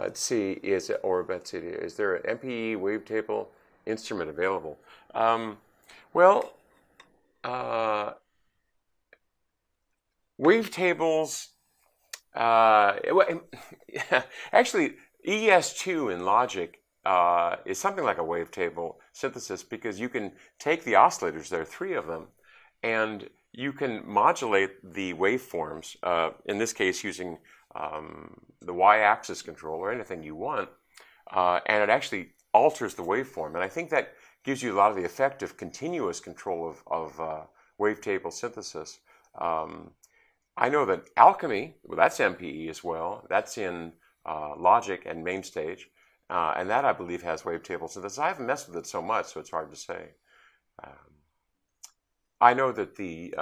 Let's see, is there an MPE wavetable instrument available? Well, wavetables, actually, ES2 in Logic is something like a wavetable synthesis because you can take the oscillators, there are 3 of them, and you can modulate the waveforms, in this case using the y-axis control or anything you want, and it actually alters the waveform. And I think that gives you a lot of the effect of continuous control of wavetable synthesis. I know that Alchemy, well, that's MPE as well. That's in Logic and Mainstage, and that I believe has wavetable synthesis. I haven't messed with it so much, so it's hard to say. I know that the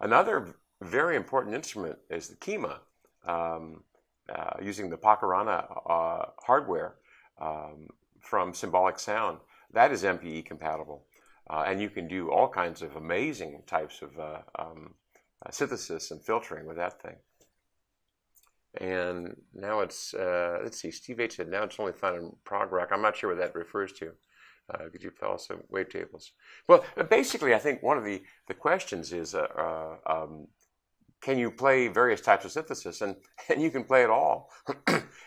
another very important instrument is the Kima, using the Pacarana hardware from Symbolic Sound. That is MPE compatible, and you can do all kinds of amazing types of synthesis and filtering with that thing. And now it's, let's see, Steve H said now it's only found in prog rock. I'm not sure what that refers to. Could you tell us wavetables? Well, basically, I think one of the questions is, can you play various types of synthesis? And you can play it all.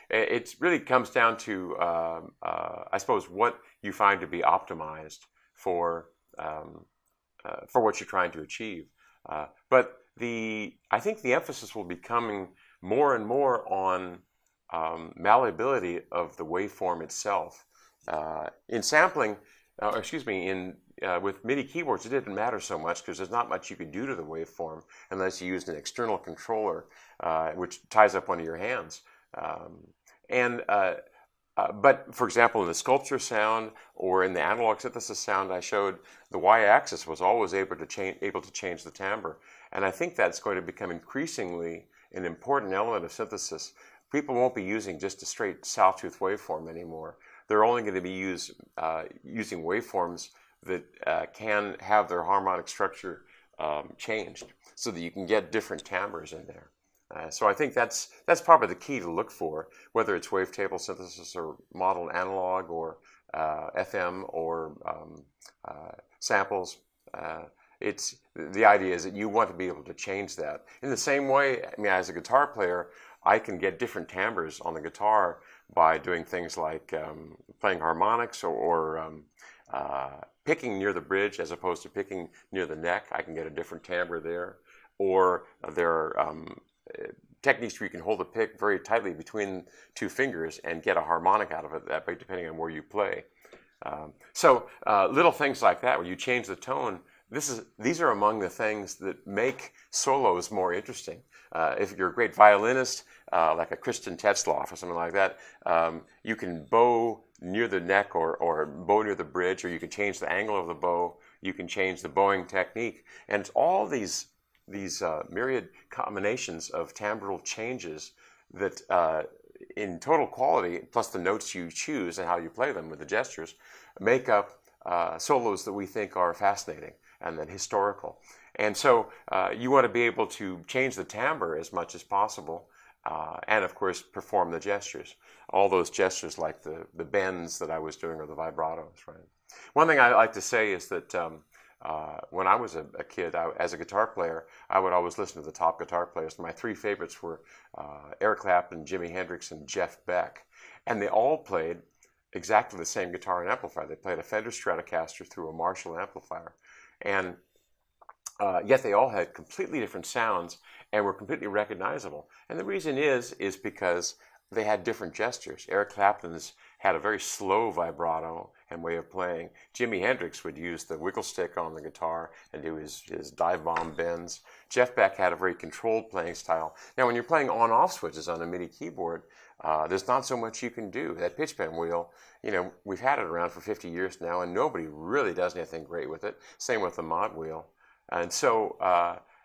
It really comes down to, I suppose, what you find to be optimized for what you're trying to achieve. But I think the emphasis will be coming more and more on malleability of the waveform itself. In sampling, with MIDI keyboards, it didn't matter so much because there's not much you can do to the waveform unless you used an external controller, which ties up one of your hands. But for example, in the sculpture sound or in the analog synthesis sound I showed, the y-axis was always able to change the timbre. And I think that's going to become increasingly an important element of synthesis. People won't be using just a straight sawtooth waveform anymore. They're only going to be using waveforms that can have their harmonic structure changed so that you can get different timbres in there. So I think that's probably the key to look for, whether it's wavetable synthesis or modeled analog or FM or samples. The idea is that you want to be able to change that. In the same way, I mean, as a guitar player, I can get different timbres on the guitar by doing things like playing harmonics or picking near the bridge as opposed to picking near the neck. I can get a different timbre there. Or there are techniques where you can hold the pick very tightly between 2 fingers and get a harmonic out of it, depending on where you play. So little things like that, where you change the tone. These are among the things that make solos more interesting. If you're a great violinist, like a Christian Tetzlaff or something like that, you can bow near the neck or bow near the bridge, or you can change the angle of the bow. You can change the bowing technique, and it's all these myriad combinations of timbral changes that, in total quality, plus the notes you choose and how you play them with the gestures, make up solos that we think are fascinating and then historical. And so you want to be able to change the timbre as much as possible, and of course perform the gestures. All those gestures like the bends that I was doing or the vibratos, right? One thing I like to say is that when I was a kid, as a guitar player, I would always listen to the top guitar players. My 3 favorites were Eric Clapton, Jimi Hendrix, and Jeff Beck. And they all played exactly the same guitar and amplifier. They played a Fender Stratocaster through a Marshall amplifier. And yet they all had completely different sounds and were completely recognizable. And the reason is because they had different gestures. Eric Clapton's had a very slow vibrato and way of playing. Jimi Hendrix would use the wiggle stick on the guitar and do his dive bomb bends. Jeff Beck had a very controlled playing style. Now, when you're playing on-off switches on a MIDI keyboard, there's not so much you can do. That pitch bend wheel, you know, we've had it around for 50 years now, and nobody really does anything great with it. Same with the mod wheel. And so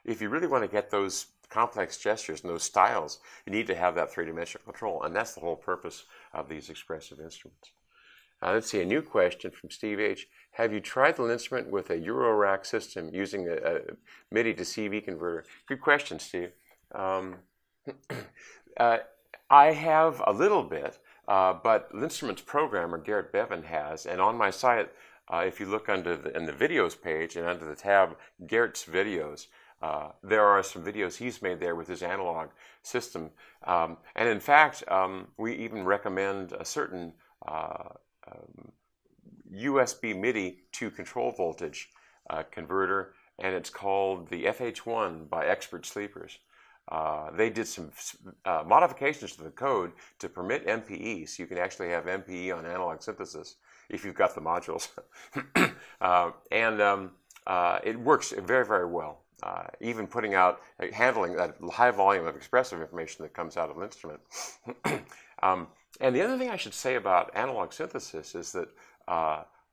if you really want to get those complex gestures and those styles, you need to have that 3-dimensional control, and that's the whole purpose of these expressive instruments. Let's see, a new question from Steve H. Have you tried the LinnStrument with a Euro-rack system using a MIDI to CV converter? Good question, Steve. I have a little bit, but LinnStrument's programmer, Garrett Bevan, has, and on my site, if you look under in the videos page and under the tab Garrett's videos, there are some videos he's made there with his analog system. And in fact, we even recommend a certain USB MIDI to control voltage converter, and it's called the FH1 by Expert Sleepers. They did some modifications to the code to permit MPE, so you can actually have MPE on analog synthesis if you've got the modules. It works very, very well. Even putting out, handling that high volume of expressive information that comes out of LinnStrument. And the other thing I should say about analog synthesis is that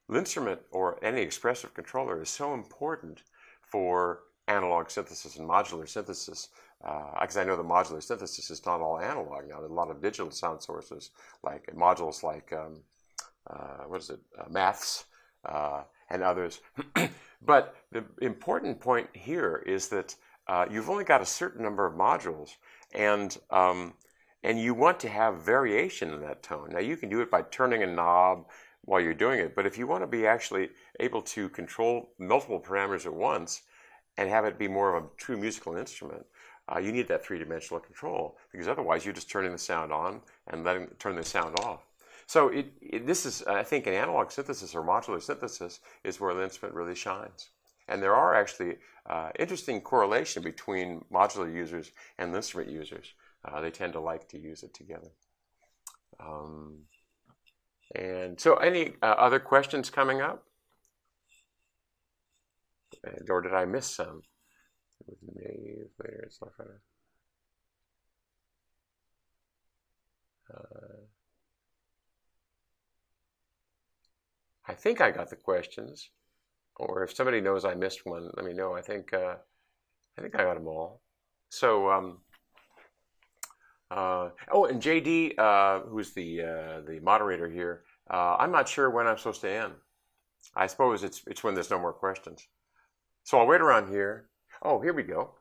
LinnStrument, or any expressive controller, is so important for analog synthesis and modular synthesis. Because I know the modular synthesis is not all analog now. There are a lot of digital sound sources, like modules like, maths and others. But the important point here is that you've only got a certain number of modules, and you want to have variation in that tone. Now, you can do it by turning a knob while you're doing it, but if you want to be actually able to control multiple parameters at once and have it be more of a true musical instrument, you need that three-dimensional control, because otherwise you're just turning the sound on and turn the sound off. So this is, I think, an analog synthesis or modular synthesis is where LinnStrument really shines. And there are actually interesting correlation between modular users and LinnStrument users. They tend to like to use it together. And so any other questions coming up? Or did I miss some? I think I got the questions, or if somebody knows I missed one, let me know. I think I got them all. So, oh, and JD, who's the moderator here, I'm not sure when I'm supposed to end. I suppose it's when there's no more questions. So I'll wait around here. Oh, here we go.